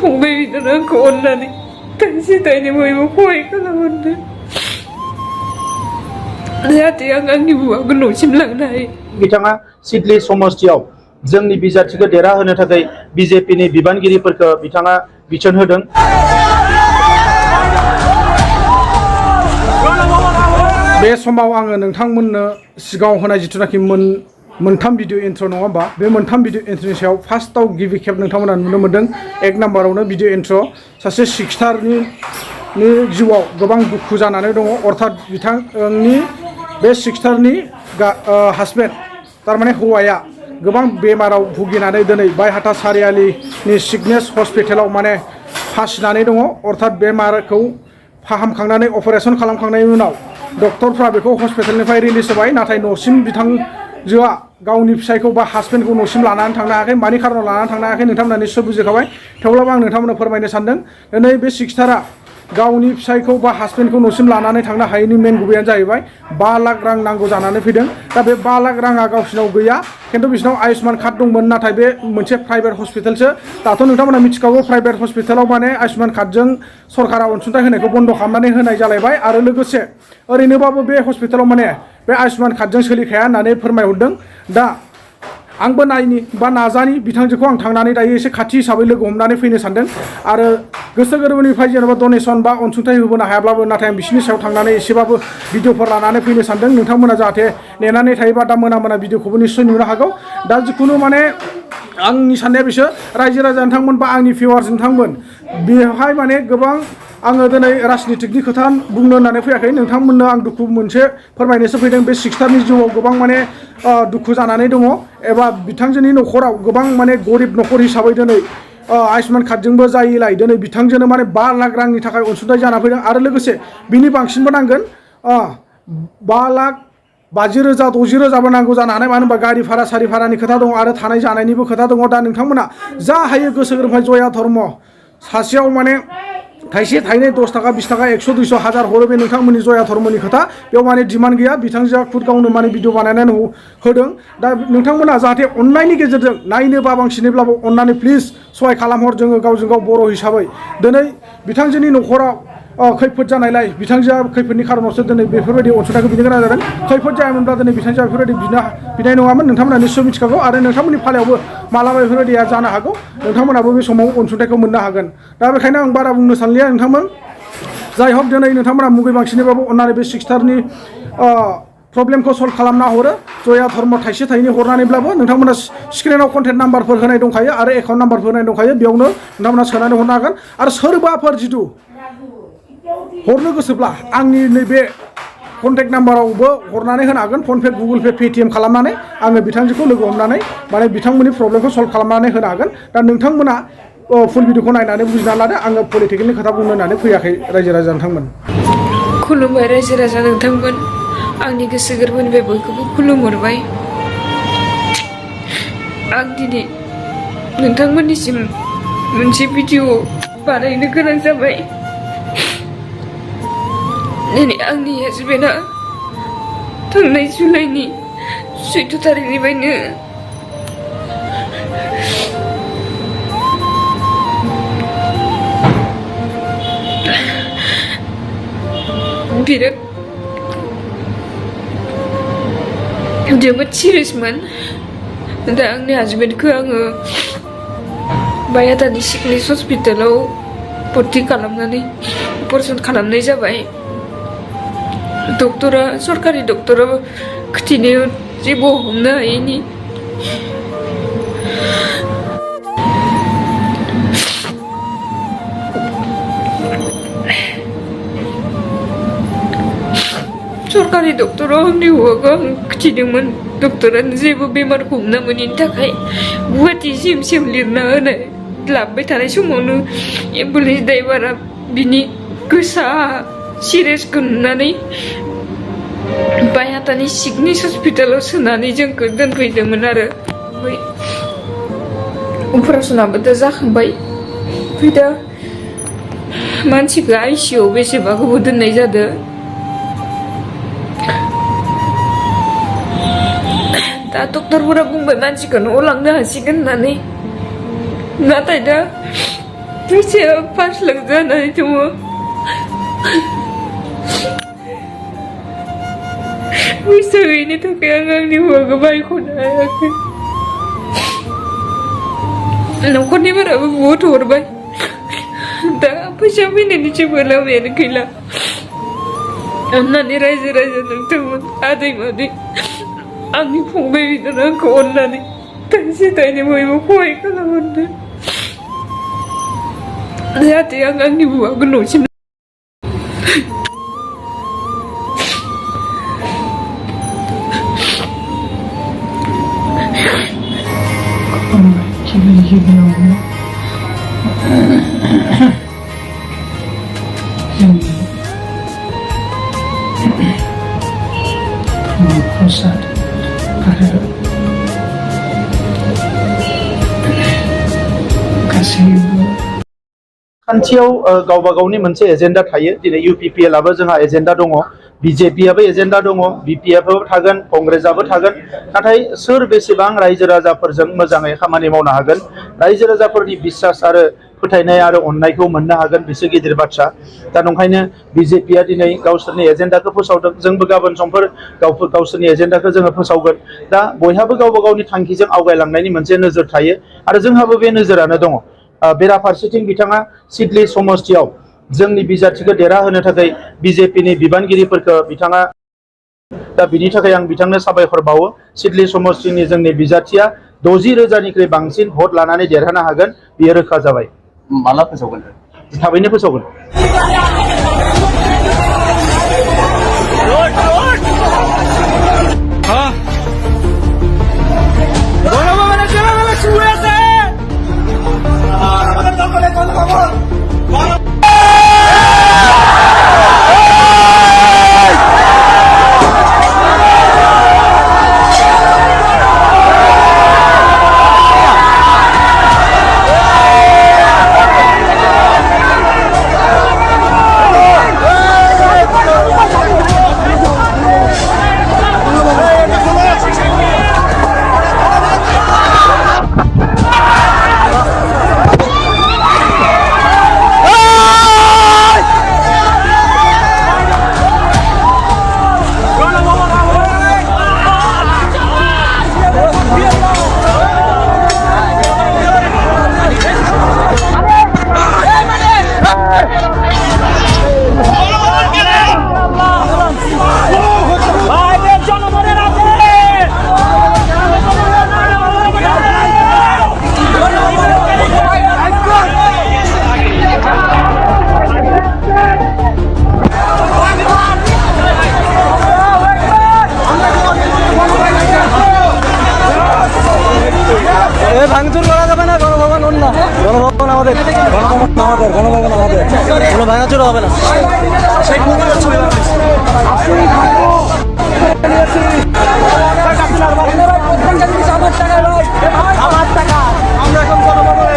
फंबाय बिनानावखौ अननानै थाइसे थाइनै बयबो सहाय खालामहरदो जाहाथे आं आंनि बुवाखौ न'सिम लांनो हायो। बिथाङा सिडली समस्तियाव जोंनि बिजाथिखौ देरहाहोनो थाखाय बिजेपिनि बिबानगिरिफोरखौ बिथाङा बिथोन होदों। बे समाव आङो नोंथांमोननो सिगाङाव होनाय जिथुनाखि मोनथाम भिडिअ इन्ट्र नङा होमबा बे मोनथाम भिडिअ इन्ट्रनि सायाव फार्स्टआव गिबि खेब नोंथांमोना नुनो मोन्दों एक नाम्बारावनो भिडिअ इन्ट्र सासे सिस्टारनि जिउआव गोबां दुखु जानानै दङ अर्थात बिथांनि बे सिस्टारनि हासबेन्ड थारमाने हौवाया गोबां बेमाराव भुगिनानै दिनै बायहाथा सारियालिनि सिगनेस हस्पिटालाव माने फासिनानै दङ अर्थात बेमारखौ फाहामखांनानै अपारेसन खालामखांनायनि उनाव डक्टरफ्रा बेखौ हस्पिटालनिफ्राय रिलिज होबाय नाथाय न'सिम बिथांजोआ गावनि फिसायखौ बा हासबेन्डखौ न'सिम लानानै थांनो हायाखै मानि खारनाव लानानै थांनो हायाखै नोंथांमोना निस्सय बुजिखाबाय थेवब्लाबो आं नोंथांमोननो फोरमायनो सानदों दिनै बे सिस्टारा गावनि फिसायखौ बा हासबेन्डखौ न'सिम लानानै थांनो हायैनि मेन गुबैयानो जाहैबाय 5 लाख रां नांगौ जानानै फैदों दा बे 5 लाख राङा गावसिनाव गैया खिन्थु बिसिनाव आयुष्मान कार्ड दंमोन नाथाय बे मोनसे प्राइभेट हस्पिटालसो दाथ' नोंथांमोना मिथिखागौ प्राइभेट हस्पिटालाव माने आयुष्मान कार्डजों सरकारा अनसुंथाइ होनायखौ बन्द' खालामनानै होनाय जालायबाय आरो लोगोसे ओरैनोबाबो बे हस्पिटालाव माने बे आयुष्मान कार्डजों सोलिखाया होननानै फोरमायहरदों दा आंबो नायनि बा नाजानि बिथांजोखौ आं थांनानै दायो एसे खाथि हिसाबै लोगो हमनानै फैनो सानदों आरो गोसो गोरबोनिफ्राय जेनेबा डनेसन बा अनसुंथाइ होबोनो हायाब्लाबो नाथाय आं बिसिनि सायाव थांनानै एसेबाबो भिडिअफोर लानानै फैनो सानदों नोंथांमोना जाहाथे नेनानै थायोबा दा मोना भिडिअखौबो निस्सय नुनो हागौ दा जिखुनु माने आंनि साननाया बिसोर रायजो राजा नोंथांमोन बा आंनि भिउवार्स नोंथांमोन बेवहाय माने गोबां आङो दिनै राजनितिकनि खोथा बुंनो होननानै फैयाखै नोंथांमोननो आं दुखु मोनसे फोरमायनोसो फैदों बे सिस्टारनि जिउआव गोबां माने दुखु जानानै दङ एबा बिथांजोनि न'खराव गोबां माने गरिब न'खर हिसाबै दिनै आयुष्मान कार्डजोंबो जायैलाय दिनै बिथांजोनो माने 5 लाख रांनि थाखाय अनसुंथाइ जाना फैदों आरो लोगोसे बिनि बांसिनबो नांगोन 5 लाख 50,000 60,000बो नांगौ जानो हानाय मानो होनबा गारि भारा सारि भारानि खोथा दङ आरो थानाय जानायनिबो खोथा दङ दा नोंथांमोना जा हायो गोसो गोरबोनिफ्राय जया धर्म सासेयाव माने थाइसे थाइनै 10 थाखा 20 थाखा 100 200 हाजार हरो बे नोंथांमोननि जया धर्मनि खोथा बेयाव माने डिमान्ड गैया बिथांजोआ खुद गावनो माने भिडिअ बानायनानै होदों दा नोंथांमोना जाहाथे अननायनि गेजेरजों नायनो बाबांसिनैब्लाबो अननानै प्लिज सहाय खालामहर जोङो गावजों गाव बर' हिसाबै दिनै बिथांजोनि न'खराव खैफोद जानायलाय बिथांजोआ खैफोदनि खारनावसो दिनै बेफोरबायदि अनसुंथाइखौ बिनो गोनां जादों खैफोद जायामोनब्ला दिनै बिथांजोआ बेफोरबायदि बिनाय नङामोन नोंथांमोना निस्सय मिथिखागौ आरो नोंथांमोननि फालायावबो मालाबा बेफोरबायदिया जानो हागौ नोंथांमोनाबो बे समाव अनसुंथाइखौ मोननो हागोन दा बेखायनो आं बारा बुंनो सानलिया नोंथांमोन जाय हक दिनै नोंथांमोना मुगै बांसिनैबाबो अननानै बे सिस्टारनि प्रब्लेमखौ सल्भ खालामना हरो जया धर्म थाइसे थाइनै हरनानैब्लाबो नोंथांमोना स्क्रिनाव कन्टेक्ट नाम्बारफोर होनाय दंखायो आरो एकाउन्ट नाम्बारफोर होनाय दंखायो बेयावनो नोंथांमोना सोनानै हरनो हागोन आरो सोरबाफोर जिथु हरनो गोसोब्ला आंनि नैबे कन्टेक्ट नाम्बारावबो हरनानै होनो हागोन फनपे गुगोल पे पेटिएम खालामनानै आङो बिथांजोखौ लोगो हमनानै माने बिथांमोननि प्रब्लेमखौ सल्भ खालामनानै होनो हागोन दा नोंथांमोना फुल भिडिअखौ नायनानै बुजिना लादो आङो पलिटिकेलनि खोथा बुंनो होननानै फैयाखै रायजो राजा नोंथांमोन खुलुमबाय रायजो राजा नोंथांमोन आंनि गोसो गोरबोनिफ्राय बयखौबो खुलुमहरबाय आं दिनै नोंथांमोननिसिम मोनसे भिडिअ बानायनो गोनां जाबाय दिनै आंनि हासबेन्डआ थांनाय जुलाइनि 14 थारिखनिफ्रायनो बिराद जोबोद सिरियासमोन दा आंनि हासबेन्डखौ आङो बायहाथानि सिगनेस हस्पिटालाव भर्ति खालामनानै अपारेसन खालामनाय जाबाय डक्टरा सरकारि डक्टरा खिथिनायाव जेबो हमनो हायैनि सरकारि डक्टराव आंनि हौवाखौ आं खिथिदोंमोन डक्टरानो जेबो बेमारखौ हमना मोनैनि थाखाय गुवाहाटिसिम लिरना होनाय लाबोबाय थानाय समावनो एम्बुलेन्स ड्राइभारा बिनि गोसा सिरियासखौ नुनानै बायहाथानि सिगनेस हस्पिटालाव सोनानै जोंखौ दोनफैदोंमोन आरो ओमफ्राय अपारेसनाबो दा जाखांबाय ओमफ्राय दा मानसिखौ आइसिइउआव बेसेबा गोबाव दोननाय जादों दा डक्टरफोरा बुंबाय मानसिखौ न'आव लांनो हासिगोन होननानै नाथाय दा फैसाया 5 लाख जानानै दङ फैसा गैयिनि थाखाय आं आंनि हौवाखौ बायख'नो हायाखै न'खरनिफोराबो बहुद हरबाय दा फैसा फैनायनि जेबो लामायानो गैला अननानै रायजो राजा नोंथांमोन आदै मादै आंनि फंबाय बिनानाव आंखौ अननानै थाइसे थाइनै बयबो खहाय खालामहरदो जाहाथे आं आंनि हौवाखौ न'सिम प्रसाद आरो गासैबो खान्थियाव गावबा गावनि मोनसे एजेन्डा थायो दिनै UPPL आबो जोंहा एजेन्डा दङ BJP आबो एजेन्डा दङ BPF आबो थागोन कंग्रेसआबो थागोन नाथाय सोर बेसेबां रायजो राजाफोरजों मोजाङै खामानि मावनो हागोन रायजो राजाफोरनि बिश्वास आरो फोथायनाय आरो अननायखौ मोननो हागोन बिसो गिदिर बाथ्रा दा नंखायनो BJP आ दिनै गावसोरनि एजेन्डाखौ फोसावदों जोंबो गाबोन समफोर गावसोरनि एजेन्डाखौ जोङो फोसावगोन दा बयहाबो गावबा गावनि थांखिजों आवगायलांनायनि मोनसे नोजोर थायो आरो जोंहाबो बे नोजोरानो दङ बेराफारसेथिं बिथाङा सिडली समस्तियाव जोंनि बिजाथिखौ देरहाहोनो थाखाय BJPनि बिबानगिरिफोरखौ बिथाङा दा बिनि थाखाय आं बिथांनो साबायखर बावो सिडली समस्तिनि जोंनि बिजाथिया 60,000निख्रुइ बांसिन भट लानानै देरहानो हागोन बियो रोखा जाबाय माला फोसावगोन थाबैनो फोसावगोन ভাঙচুর করা যাবে না গণভবন অন্য গণভবন আমাদের গণভবন আমাদের কোনো ভাঙাচুর হবে না আমার টাকা আমরা এখন গণভবনে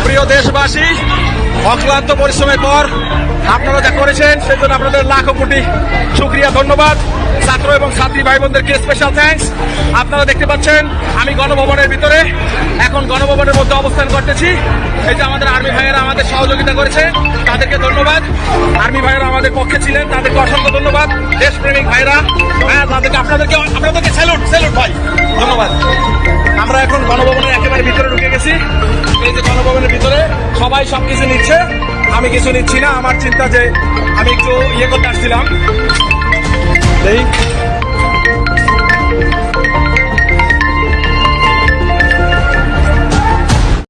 প্রিয় দেশবাসী অক্লান্ত পরিশ্রমের পর আপনারা যা করেছেন সেজন্য আপনাদের লাখো কোটি শুকরিয়া ধন্যবাদ ছাত্র এবং ছাত্রী ভাই বোনদেরকে স্পেশাল থ্যাঙ্কস আপনারা দেখতে পাচ্ছেন আমি গণভবনের ভিতরে এখন গণভবনের মধ্যে অবস্থান করতেছি এই যে আমাদের আর্মি ভাইয়েরা আমাদের সহযোগিতা করেছে তাদেরকে ধন্যবাদ আর্মি ভাইয়েরা আমাদের পক্ষে ছিলেন তাদেরকে অসংখ্য ধন্যবাদ দেশপ্রেমিক ভাইরা হ্যাঁ তাদেরকে আপনাদেরকে স্যালুট ভাই ধন্যবাদ আমরা এখন গণভবনের একেবারে ভিতরে ঢুকে গেছি এই যে গণভবনের ভিতরে সবাই সবকিছু নিচ্ছে আমি কিছু নিচ্ছি না আমার চিন্তা যে আমি একটু করতে আসছিলাম